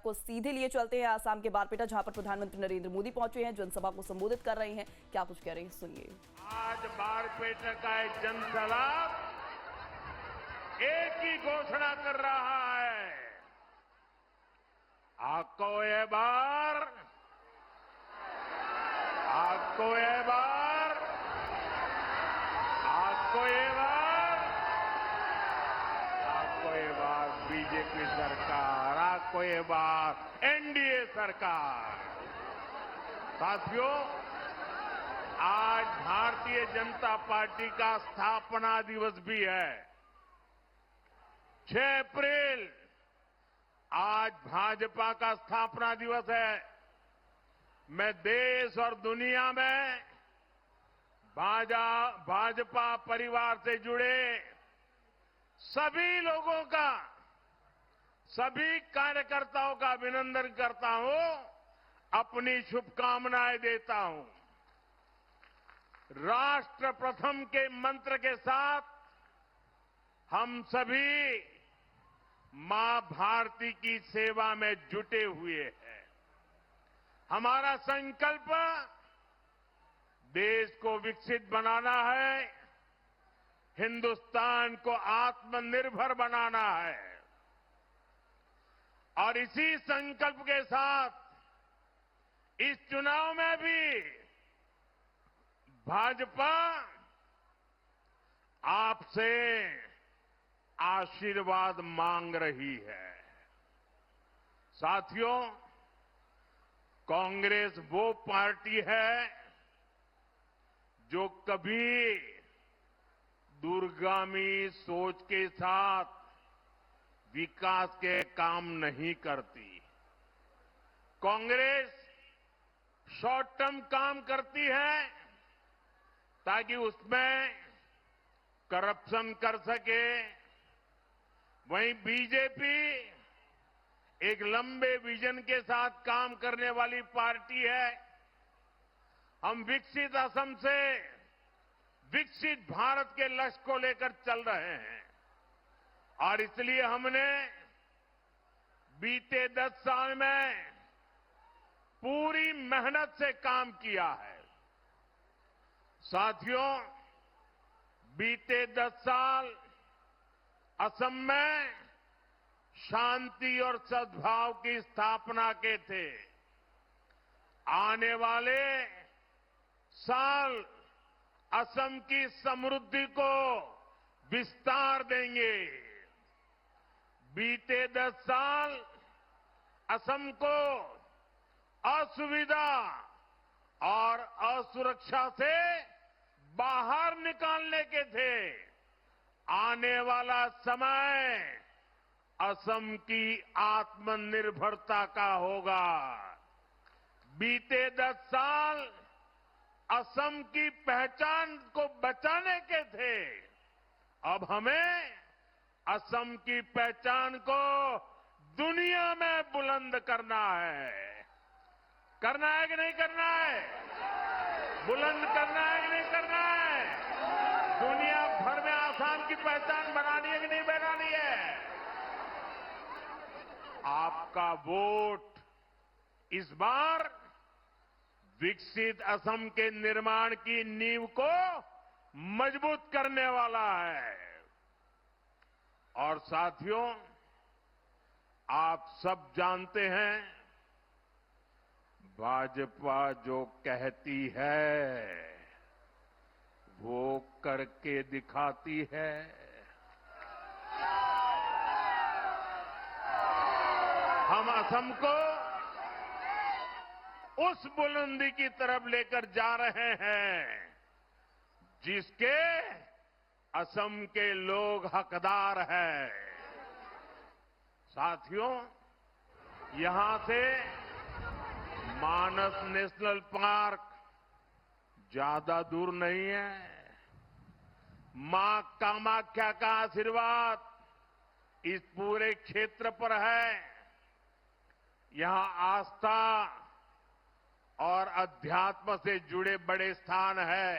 आपको सीधे लिए चलते हैं आसाम के बारपेटा, जहां पर प्रधानमंत्री नरेंद्र मोदी पहुंचे हैं, जनसभा को संबोधित कर रहे हैं। क्या कुछ कह रहे हैं, सुनिए। आज बारपेटा का एक जनसभा एक ही घोषणा कर रहा है, आपको ये बार, आपको ये बार, आपको ये बार, आपको ये बार बीजेपी सरकार, आपको ये बार एनडीए सरकार। साथियों, आज भारतीय जनता पार्टी का स्थापना दिवस भी है। 6 अप्रैल आज भाजपा का स्थापना दिवस है। मैं देश और दुनिया में भाजपा परिवार से जुड़े सभी लोगों का, सभी कार्यकर्ताओं का अभिनंदन करता हूं, अपनी शुभकामनाएं देता हूं। राष्ट्र प्रथम के मंत्र के साथ हम सभी मां भारती की सेवा में जुटे हुए हैं। हमारा संकल्प देश को विकसित बनाना है, हिंदुस्तान को आत्मनिर्भर बनाना है और इसी संकल्प के साथ इस चुनाव में भी भाजपा आपसे आशीर्वाद मांग रही है। साथियों, कांग्रेस वो पार्टी है जो कभी दूरगामी सोच के साथ विकास के काम नहीं करती। कांग्रेस शॉर्ट टर्म काम करती है ताकि उसमें करप्शन कर सके। वहीं बीजेपी एक लंबे विजन के साथ काम करने वाली पार्टी है। हम विकसित असम से विकसित भारत के लक्ष्य को लेकर चल रहे हैं और इसलिए हमने बीते 10 साल में पूरी मेहनत से काम किया है। साथियों, बीते 10 साल असम में शांति और सद्भाव की स्थापना के थे। आने वाले साल असम की समृद्धि को विस्तार देंगे। बीते 10 साल असम को असुविधा और असुरक्षा से बाहर निकालने के थे। आने वाला समय असम की आत्मनिर्भरता का होगा। बीते 10 साल असम की पहचान को बचाने के थे। अब हमें असम की पहचान को दुनिया में बुलंद करना है। करना है कि नहीं करना है? बुलंद करना है कि नहीं करना है? दुनिया भर में आसाम की पहचान बनानी है कि नहीं बनानी है? आपका वोट इस बार विकसित असम के निर्माण की नींव को मजबूत करने वाला है। और साथियों, आप सब जानते हैं, भाजपा जो कहती है वो करके दिखाती है। हम असम को उस बुलंदी की तरफ लेकर जा रहे हैं जिसके असम के लोग हकदार हैं। साथियों, यहां से मानस नेशनल पार्क ज्यादा दूर नहीं है। मां कामाख्या का आशीर्वाद इस पूरे क्षेत्र पर है। यहां आस्था और अध्यात्म से जुड़े बड़े स्थान है।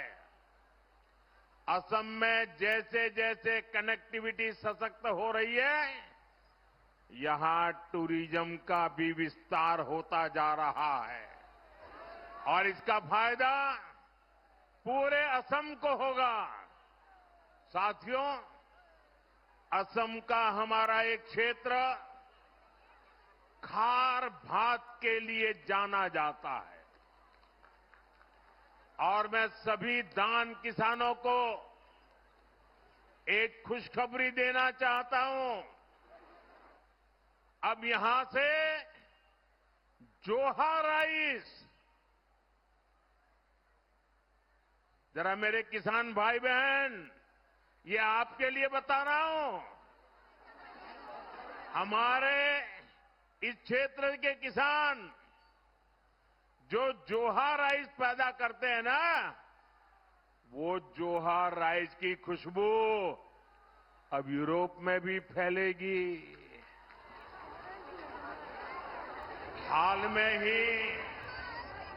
असम में जैसे जैसे कनेक्टिविटी सशक्त हो रही है, यहां टूरिज्म का भी विस्तार होता जा रहा है और इसका फायदा पूरे असम को होगा। साथियों, असम का हमारा एक क्षेत्र खार भात के लिए जाना जाता है और मैं सभी धान किसानों को एक खुशखबरी देना चाहता हूं। अब यहां से जोहार राइस, जरा मेरे किसान भाई बहन, ये आपके लिए बता रहा हूं। हमारे इस क्षेत्र के किसान जो जोहार राइस पैदा करते हैं ना, वो जोहार राइस की खुशबू अब यूरोप में भी फैलेगी। हाल में ही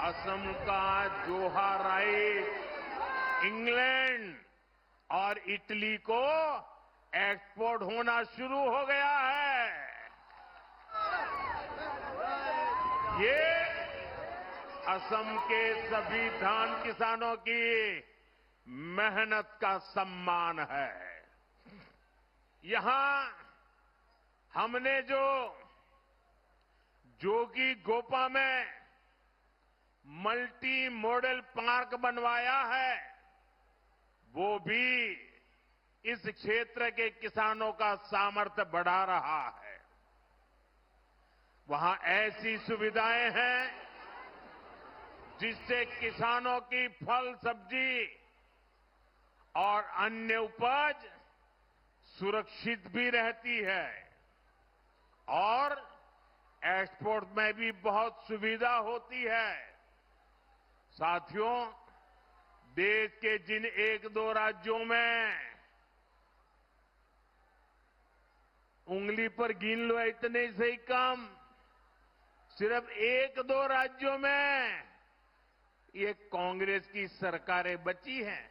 असम का जोहार राइस इंग्लैंड और इटली को एक्सपोर्ट होना शुरू हो गया है। ये असम के सभी धान किसानों की मेहनत का सम्मान है। यहां हमने जो जोगी गोपा में मल्टी मॉडल पार्क बनवाया है, वो भी इस क्षेत्र के किसानों का सामर्थ्य बढ़ा रहा है। वहां ऐसी सुविधाएं हैं जिससे किसानों की फल सब्जी और अन्य उपज सुरक्षित भी रहती है और एक्सपोर्ट में भी बहुत सुविधा होती है। साथियों, देश के जिन एक दो राज्यों में उंगली पर गिन लो इतने से ही कम, सिर्फ एक दो राज्यों में ये कांग्रेस की सरकारें बची हैं।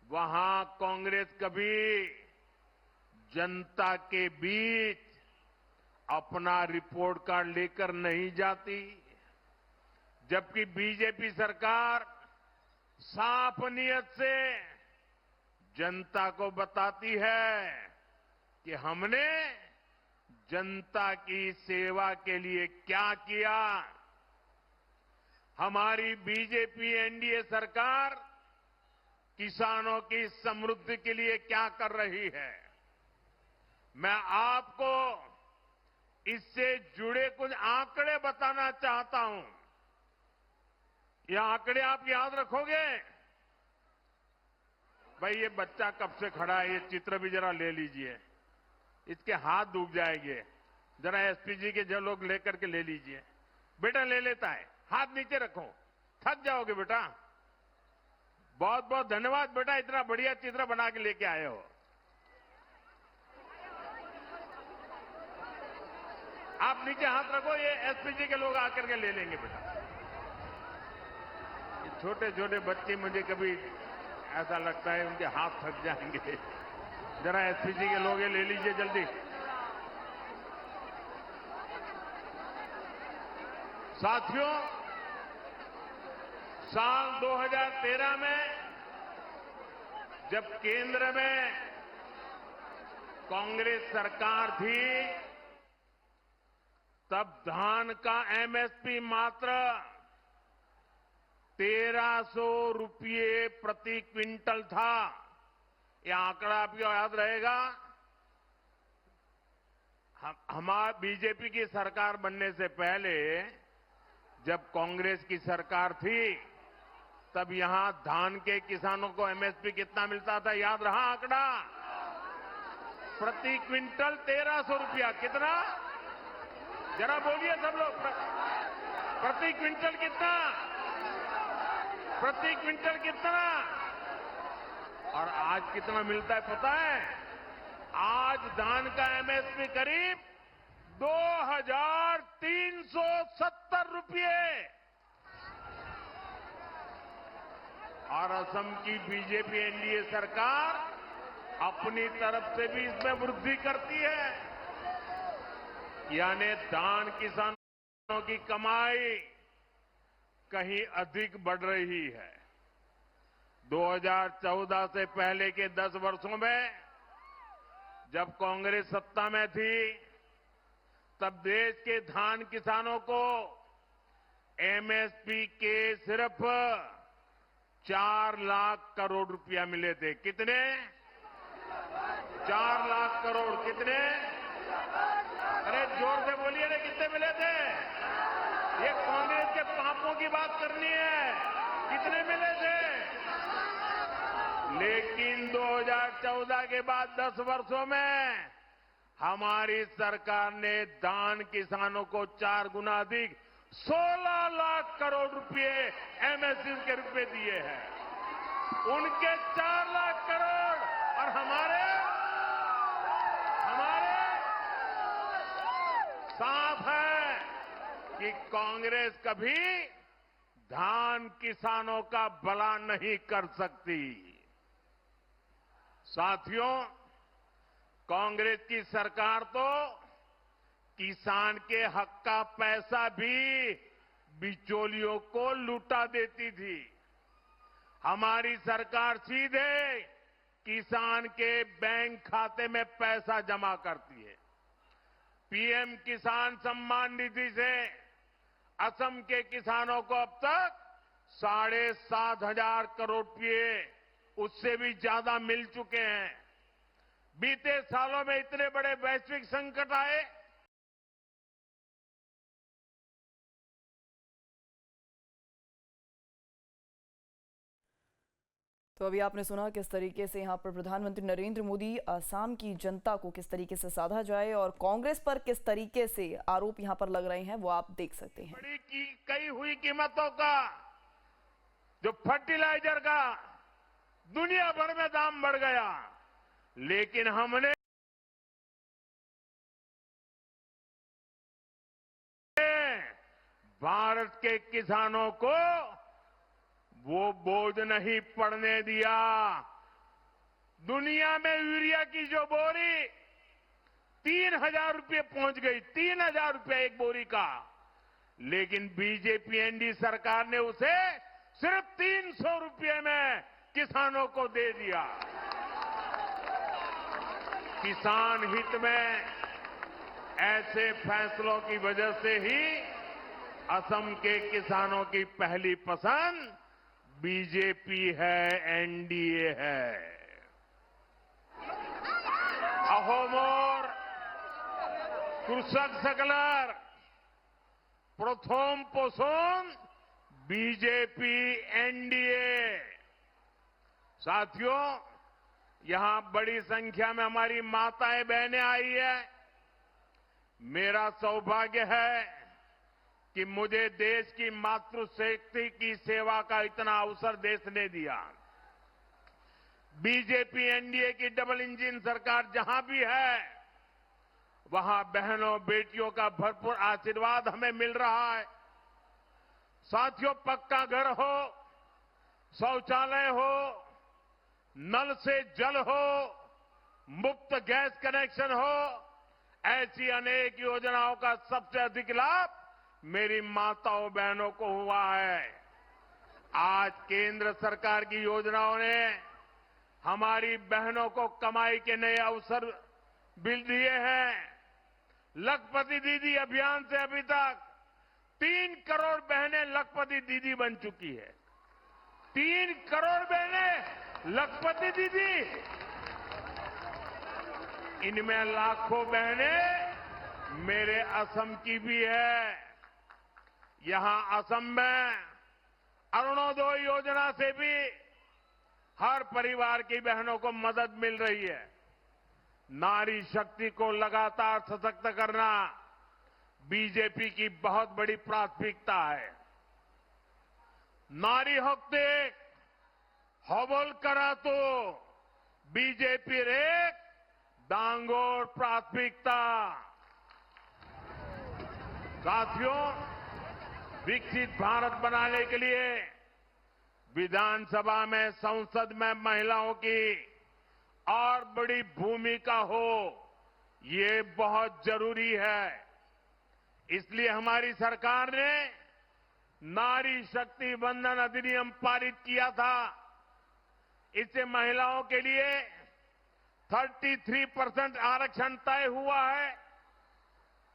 वहां कांग्रेस कभी जनता के बीच अपना रिपोर्ट कार्ड लेकर नहीं जाती, जबकि बीजेपी सरकार साफ नियत से जनता को बताती है कि हमने जनता की सेवा के लिए क्या किया। हमारी बीजेपी एनडीए सरकार किसानों की समृद्धि के लिए क्या कर रही है। मैं आपको इससे जुड़े कुछ आंकड़े बताना चाहता हूं। ये आंकड़े आप याद रखोगे? भाई, ये बच्चा कब से खड़ा है, ये चित्र भी जरा ले लीजिए, इसके हाथ डूब जाएंगे। जरा एसपीजी के जो लोग लेकर के ले लीजिए। बेटा ले लेता है, हाथ नीचे रखो, थक जाओगे बेटा। बहुत बहुत धन्यवाद बेटा, इतना बढ़िया चित्र बना के लेके आए हो। आप नीचे हाथ रखो, ये एसपीजी के लोग आकर के ले लेंगे बेटा। ये छोटे छोटे बच्चे, मुझे कभी ऐसा लगता है उनके हाथ थक जाएंगे। जरा एसपीजी के लोग ये ले लीजिए जल्दी। साथियों, साल 2013 में जब केंद्र में कांग्रेस सरकार थी, तब धान का एमएसपी मात्र 1300 रुपये प्रति क्विंटल था। यह आंकड़ा आपको याद रहेगा। हमारी बीजेपी की सरकार बनने से पहले जब कांग्रेस की सरकार थी, तब यहां धान के किसानों को एमएसपी कितना मिलता था, याद रहा आंकड़ा? प्रति क्विंटल 1300 रुपया। कितना? जरा बोलिए सब लोग, प्रति क्विंटल कितना? प्रति क्विंटल कितना? और आज कितना मिलता है पता है? आज धान का एमएसपी करीब 2370 रुपये। और असम की बीजेपी एनडीए सरकार अपनी तरफ से भी इसमें वृद्धि करती है। यानी धान किसानों की कमाई कहीं अधिक बढ़ रही है। 2014 से पहले के 10 वर्षों में जब कांग्रेस सत्ता में थी, तब देश के धान किसानों को एमएसपी के सिर्फ 4 लाख करोड़ रुपया मिले थे। कितने? 4 लाख करोड़। कितने? अरे जोर से बोलिए ना, कितने मिले थे? ये कांग्रेस के पापों की बात करनी है। कितने मिले थे? लेकिन 2014 के बाद 10 वर्षों में हमारी सरकार ने धान किसानों को 4 गुना अधिक 16 लाख करोड़ रुपए एमएसपी के रूप में दिए हैं। उनके 4 लाख करोड़ और हमारे साफ है कि कांग्रेस कभी धान किसानों का भला नहीं कर सकती। साथियों, कांग्रेस की सरकार तो किसान के हक का पैसा भी बिचौलियों को लुटा देती थी। हमारी सरकार सीधे किसान के बैंक खाते में पैसा जमा करती है। पीएम किसान सम्मान निधि से असम के किसानों को अब तक 7,500 करोड़ रुपए, उससे भी ज्यादा मिल चुके हैं। बीते सालों में इतने बड़े वैश्विक संकट आए, तो अभी आपने सुना किस तरीके से यहाँ पर प्रधानमंत्री नरेंद्र मोदी असम की जनता को किस तरीके से साधा जाए और कांग्रेस पर किस तरीके से आरोप यहाँ पर लग रहे हैं, वो आप देख सकते हैं। बड़ी की कई हुई कीमतों का, जो फर्टिलाइजर का दुनिया भर में दाम बढ़ गया, लेकिन हमने भारत के किसानों को वो बोझ नहीं पड़ने दिया। दुनिया में यूरिया की जो बोरी 3,000 रुपये पहुंच गई, 3,000 रुपये एक बोरी का, लेकिन बीजेपी एनडीए सरकार ने उसे सिर्फ 300 रुपये में किसानों को दे दिया। किसान हित में ऐसे फैसलों की वजह से ही असम के किसानों की पहली पसंद बीजेपी है, एनडीए है। अहोमोर कृषक सकलर प्रथम पोषण बीजेपी एनडीए। साथियों, यहां बड़ी संख्या में हमारी माताएं बहनें आई है। मेरा सौभाग्य है कि मुझे देश की मातृशक्ति की सेवा का इतना अवसर देश ने दिया। बीजेपी एनडीए की डबल इंजन सरकार जहां भी है, वहां बहनों बेटियों का भरपूर आशीर्वाद हमें मिल रहा है। साथियों, पक्का घर हो, शौचालय हो, नल से जल हो, मुफ्त गैस कनेक्शन हो, ऐसी अनेक योजनाओं का सबसे अधिक लाभ मेरी माताओं बहनों को हुआ है। आज केंद्र सरकार की योजनाओं ने हमारी बहनों को कमाई के नए अवसर भी दिए हैं। लखपति दीदी अभियान से अभी तक 3 करोड़ बहनें लखपति दीदी बन चुकी है। 3 करोड़ बहनें लखपति दीदी। इनमें लाखों बहनें मेरे असम की भी है। यहां असम में अरुणोदय योजना से भी हर परिवार की बहनों को मदद मिल रही है। नारी शक्ति को लगातार सशक्त करना बीजेपी की बहुत बड़ी प्राथमिकता है। नारी हकते हवल करा तो बीजेपी रेक दांगोर प्राथमिकता। साथियों, विकसित भारत बनाने के लिए विधानसभा में, संसद में महिलाओं की और बड़ी भूमिका हो, ये बहुत जरूरी है। इसलिए हमारी सरकार ने नारी शक्ति वंदन अधिनियम पारित किया था। इससे महिलाओं के लिए 33% आरक्षण तय हुआ है।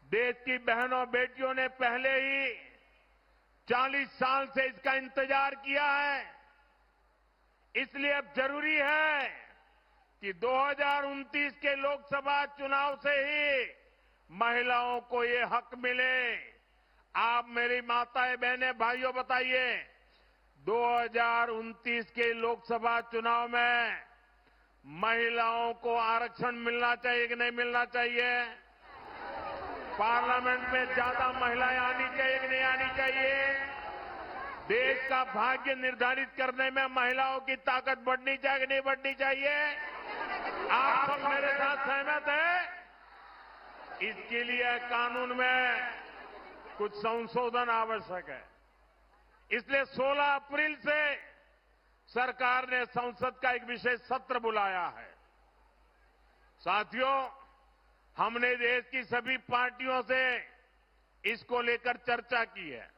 देश की बहनों बेटियों ने पहले ही 40 साल से इसका इंतजार किया है। इसलिए अब जरूरी है कि 2029 के लोकसभा चुनाव से ही महिलाओं को ये हक मिले। आप मेरी माताएं बहनें भाइयों बताइए, 2029 के लोकसभा चुनाव में महिलाओं को आरक्षण मिलना चाहिए कि नहीं मिलना चाहिए? पार्लियामेंट में ज्यादा महिलाएं आनी चाहिए कि नहीं आनी चाहिए? देश का भाग्य निर्धारित करने में महिलाओं की ताकत बढ़नी चाहिए कि नहीं बढ़नी चाहिए? आप सब मेरे साथ सहमत हैं? इसके लिए कानून में कुछ संशोधन आवश्यक है। इसलिए 16 अप्रैल से सरकार ने संसद का एक विशेष सत्र बुलाया है। साथियों, हमने देश की सभी पार्टियों से इसको लेकर चर्चा की है।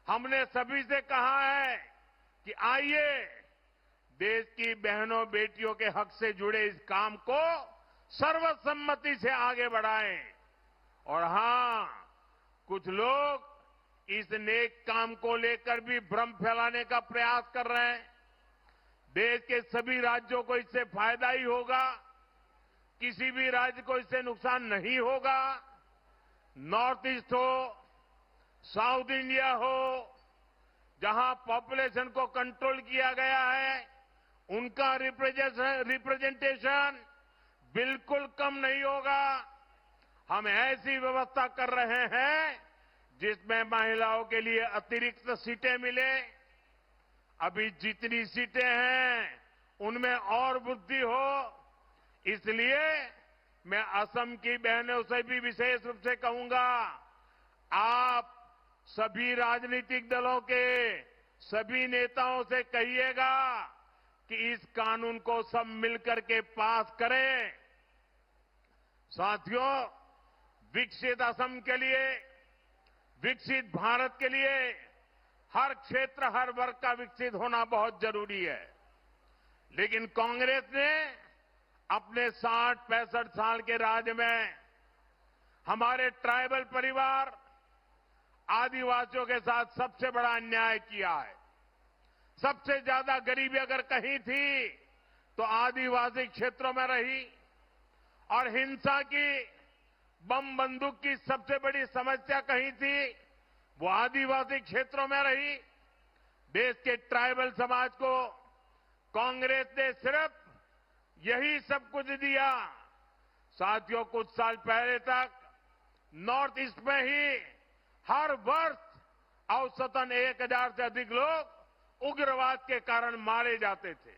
हमने सभी से कहा है कि आइए देश की बहनों बेटियों के हक से जुड़े इस काम को सर्वसम्मति से आगे बढ़ाएं। और हां, कुछ लोग इस नेक काम को लेकर भी भ्रम फैलाने का प्रयास कर रहे हैं। देश के सभी राज्यों को इससे फायदा ही होगा, किसी भी राज्य को इससे नुकसान नहीं होगा। नॉर्थ ईस्ट हो, साउथ इंडिया हो, जहां पॉपुलेशन को कंट्रोल किया गया है, उनका रिप्रेजेंटेशन बिल्कुल कम नहीं होगा। हम ऐसी व्यवस्था कर रहे हैं जिसमें महिलाओं के लिए अतिरिक्त सीटें मिले। अभी जितनी सीटें हैं उनमें और वृद्धि हो। इसलिए मैं असम की बहनों से भी विशेष रूप से कहूंगा, आप सभी राजनीतिक दलों के सभी नेताओं से कहिएगा कि इस कानून को सब मिलकर के पास करें। साथियों, विकसित असम के लिए, विकसित भारत के लिए हर क्षेत्र, हर वर्ग का विकसित होना बहुत जरूरी है। लेकिन कांग्रेस ने अपने 60-65 साल के राज में हमारे ट्राइबल परिवार, आदिवासियों के साथ सबसे बड़ा अन्याय किया है। सबसे ज्यादा गरीबी अगर कहीं थी तो आदिवासी क्षेत्रों में रही, और हिंसा की, बम बंदूक की सबसे बड़ी समस्या कहीं थी वो आदिवासी क्षेत्रों में रही। देश के ट्राइबल समाज को कांग्रेस ने सिर्फ यही सब कुछ दिया। साथियों, कुछ साल पहले तक नॉर्थ ईस्ट में ही हर वर्ष औसतन 1000 से अधिक लोग उग्रवाद के कारण मारे जाते थे।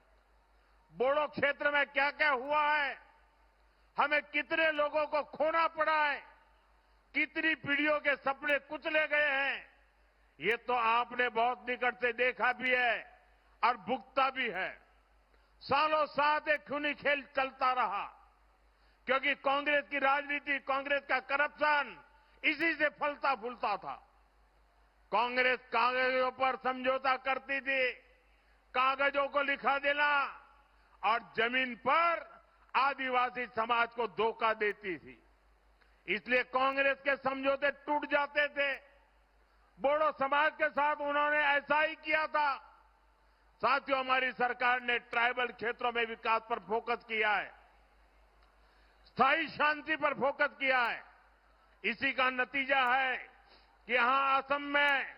बोडो क्षेत्र में क्या क्या हुआ है, हमें कितने लोगों को खोना पड़ा है, कितनी पीढ़ियों के सपने कुचले गए हैं, ये तो आपने बहुत निकट से देखा भी है और भुगता भी है। सालों साथ एक खूनी खेल चलता रहा, क्योंकि कांग्रेस की राजनीति, कांग्रेस का करप्शन इसी से फलता फूलता था। कांग्रेस कागजों पर समझौता करती थी, कागजों को लिखा देना, और जमीन पर आदिवासी समाज को धोखा देती थी। इसलिए कांग्रेस के समझौते टूट जाते थे। बोडो समाज के साथ उन्होंने ऐसा ही किया था। साथियों, हमारी सरकार ने ट्राइबल क्षेत्रों में विकास पर फोकस किया है, स्थायी शांति पर फोकस किया है। इसी का नतीजा है कि यहां असम में,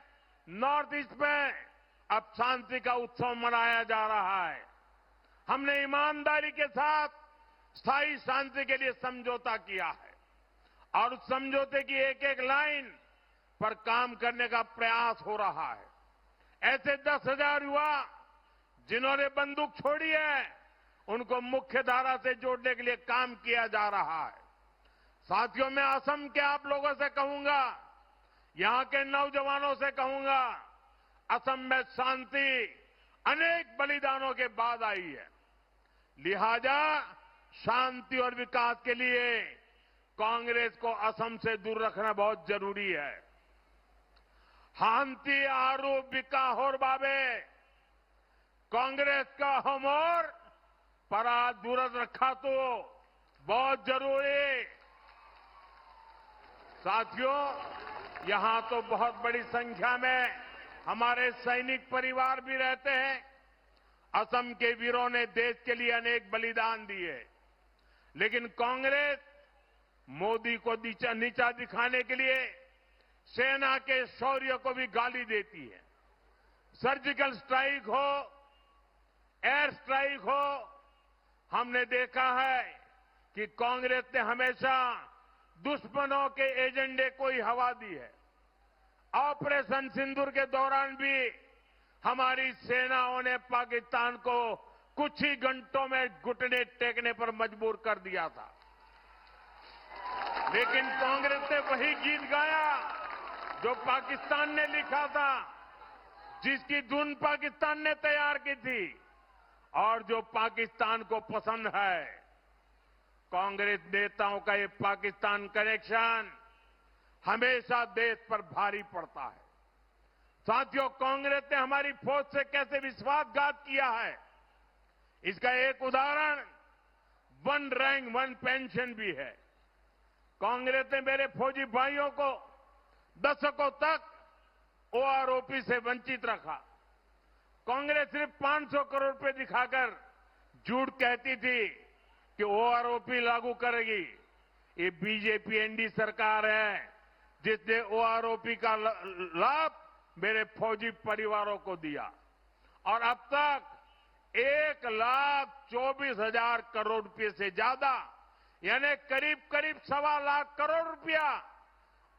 नॉर्थ ईस्ट में अब शांति का उत्सव मनाया जा रहा है। हमने ईमानदारी के साथ स्थायी शांति के लिए समझौता किया है, और उस समझौते की एक एक लाइन पर काम करने का प्रयास हो रहा है। ऐसे 10,000 युवा जिन्होंने बंदूक छोड़ी है, उनको मुख्य धारा से जोड़ने के लिए काम किया जा रहा है। साथियों, मैं असम के आप लोगों से कहूंगा, यहां के नौजवानों से कहूंगा, असम में शांति अनेक बलिदानों के बाद आई है। लिहाजा शांति और विकास के लिए कांग्रेस को असम से दूर रखना बहुत जरूरी है। हांती आरू बिका होर बाबे कांग्रेस का हमोर परा दूर रखा तो बहुत जरूरी। साथियों, यहां तो बहुत बड़ी संख्या में हमारे सैनिक परिवार भी रहते हैं। असम के वीरों ने देश के लिए अनेक बलिदान दिए, लेकिन कांग्रेस मोदी को नीचा दिखाने के लिए सेना के शौर्य को भी गाली देती है। सर्जिकल स्ट्राइक हो, एयर स्ट्राइक हो, हमने देखा है कि कांग्रेस ने हमेशा दुश्मनों के एजेंडे को ही हवा दी है। ऑपरेशन सिंदूर के दौरान भी हमारी सेनाओं ने पाकिस्तान को कुछ ही घंटों में घुटने टेकने पर मजबूर कर दिया था, लेकिन कांग्रेस ने वही गीत गाया जो पाकिस्तान ने लिखा था, जिसकी धुन पाकिस्तान ने तैयार की थी और जो पाकिस्तान को पसंद है। कांग्रेस नेताओं का ये पाकिस्तान कनेक्शन हमेशा देश पर भारी पड़ता है। साथियों, कांग्रेस ने हमारी फौज से कैसे विश्वासघात किया है, इसका एक उदाहरण वन रैंक वन पेंशन भी है। कांग्रेस ने मेरे फौजी भाइयों को दशकों तक ओआरओपी से वंचित रखा। कांग्रेस सिर्फ 500 करोड़ रुपए दिखाकर झूठ कहती थी कि ओआरओपी लागू करेगी। ये बीजेपी एनडी सरकार है जिसने ओआरओपी का लाभ मेरे फौजी परिवारों को दिया और अब तक 1,24,000 करोड़ रुपए से ज्यादा यानी करीब करीब 1.25 लाख करोड़ रुपया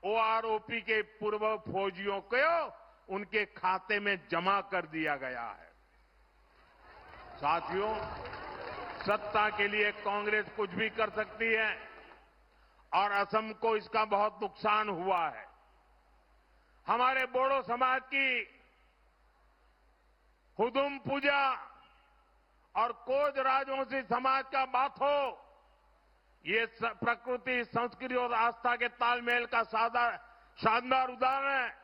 ओआरओपी के पूर्व फौजियों को उनके खाते में जमा कर दिया गया है। साथियों, सत्ता के लिए कांग्रेस कुछ भी कर सकती है और असम को इसका बहुत नुकसान हुआ है। हमारे बोडो समाज की हुदुम पूजा और कोज राजवंशी समाज का बाथो, ये प्रकृति, संस्कृति और आस्था के तालमेल का शानदार उदाहरण है।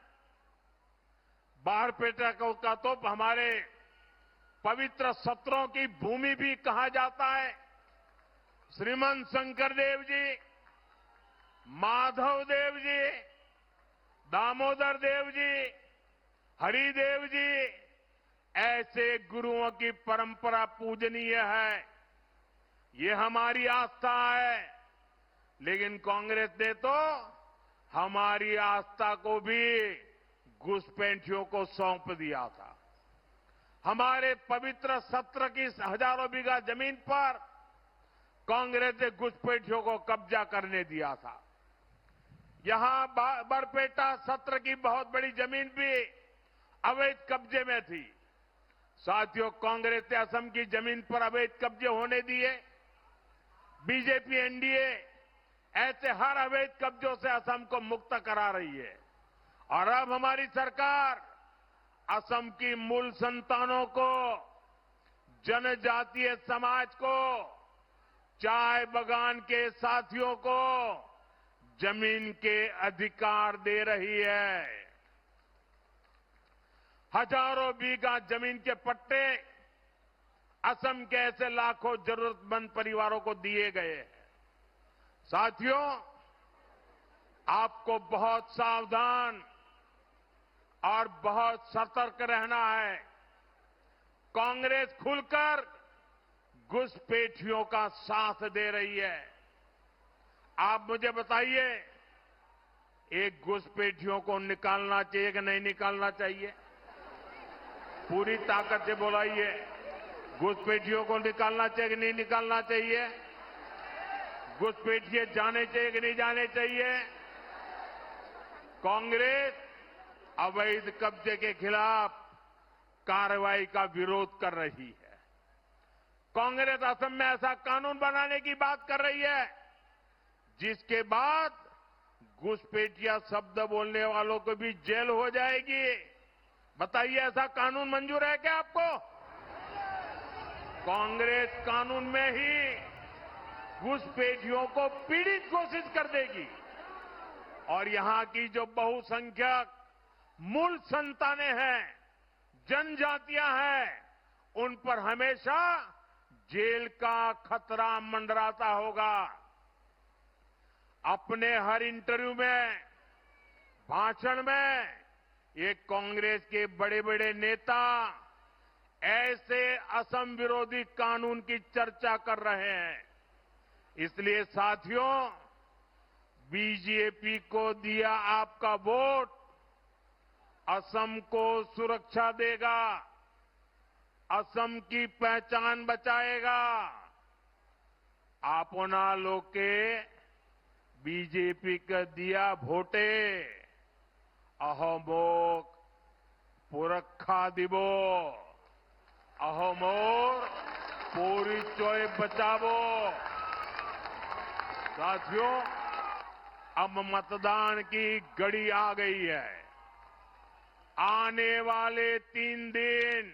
बारपेटा का तो हमारे पवित्र सत्रों की भूमि भी कहा जाता है। श्रीमंत शंकर देव जी, माधव देव जी, दामोदर देव जी, हरिदेव जी, ऐसे गुरुओं की परंपरा पूजनीय है। ये हमारी आस्था है, लेकिन कांग्रेस ने तो हमारी आस्था को भी घुसपैठियों को सौंप दिया था। हमारे पवित्र सत्र की हजारों बीघा जमीन पर कांग्रेस ने घुसपैठियों को कब्जा करने दिया था। यहां बरपेटा सत्र की बहुत बड़ी जमीन भी अवैध कब्जे में थी। साथियों, कांग्रेस ने असम की जमीन पर अवैध कब्जे होने दिए। बीजेपी एनडीए ऐसे हर अवैध कब्जों से असम को मुक्त करा रही है और अब हमारी सरकार असम की मूल संतानों को, जनजातीय समाज को, चाय बागान के साथियों को जमीन के अधिकार दे रही है। हजारों बीघा जमीन के पट्टे असम के ऐसे लाखों जरूरतमंद परिवारों को दिए गए हैं। साथियों, आपको बहुत सावधान और बहुत सतर्क रहना है। कांग्रेस खुलकर घुसपैठियों का साथ दे रही है। आप मुझे बताइए, एक घुसपैठियों को निकालना चाहिए कि नहीं निकालना चाहिए? पूरी ताकत से बोलाइए, घुसपैठियों को निकालना चाहिए कि नहीं निकालना चाहिए? घुसपैठिए जाने चाहिए कि नहीं जाने चाहिए? कांग्रेस अवैध कब्जे के खिलाफ कार्रवाई का विरोध कर रही है। कांग्रेस असम में ऐसा कानून बनाने की बात कर रही है जिसके बाद घुसपैठिया शब्द बोलने वालों को भी जेल हो जाएगी। बताइए, ऐसा कानून मंजूर है क्या आपको? कांग्रेस कानून में ही घुसपैठियों को पीड़ित घोषित कर देगी और यहां की जो बहुसंख्यक मूल संतानें हैं, जनजातियां हैं, उन पर हमेशा जेल का खतरा मंडराता होगा। अपने हर इंटरव्यू में, भाषण में ये कांग्रेस के बड़े बड़े नेता ऐसे असम विरोधी कानून की चर्चा कर रहे हैं। इसलिए साथियों, बीजेपी को दिया आपका वोट असम को सुरक्षा देगा, असम की पहचान बचाएगा। आपना लोके बीजेपी का दिया वोटे अहोमोक पुरखा दिबो, अहोमोर पोरिचोय बचावो। साथियों, अब मतदान की घड़ी आ गई है। आने वाले 3 दिन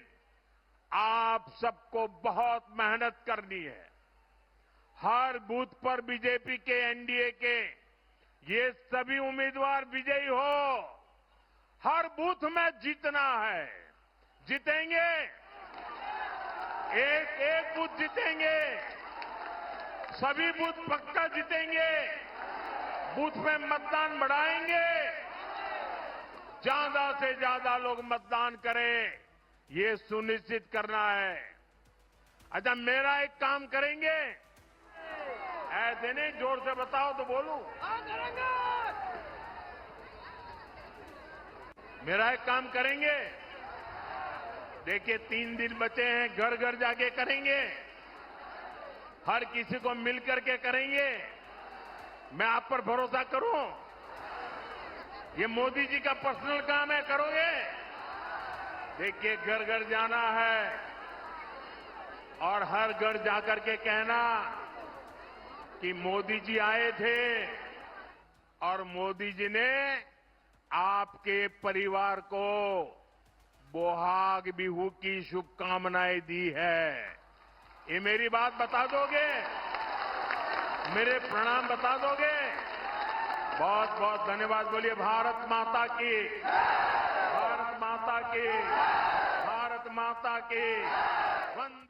आप सबको बहुत मेहनत करनी है। हर बूथ पर बीजेपी के, एनडीए के ये सभी उम्मीदवार विजयी हो। हर बूथ में जीतना है। जीतेंगे, एक एक बूथ जीतेंगे, सभी बूथ पक्का जीतेंगे। बूथ में मतदान बढ़ाएंगे, ज्यादा से ज्यादा लोग मतदान करें, ये सुनिश्चित करना है। अच्छा, मेरा एक काम करेंगे, ऐसे नहीं, जोर से बताओ तो बोलूं। मेरा एक काम करेंगे, देखिए 3 दिन बचे हैं, घर घर जाके करेंगे, हर किसी को मिलकर के करेंगे। मैं आप पर भरोसा करूं, ये मोदी जी का पर्सनल काम है, करोगे? देखिए, घर घर जाना है और हर घर जाकर के कहना कि मोदी जी आए थे और मोदी जी ने आपके परिवार को बोहाग बिहू की शुभकामनाएं दी है। ये मेरी बात बता दोगे? मेरे प्रणाम बता दोगे? बहुत बहुत धन्यवाद। बोलिए भारत माता की, भारत माता की, भारत माता की। वंदे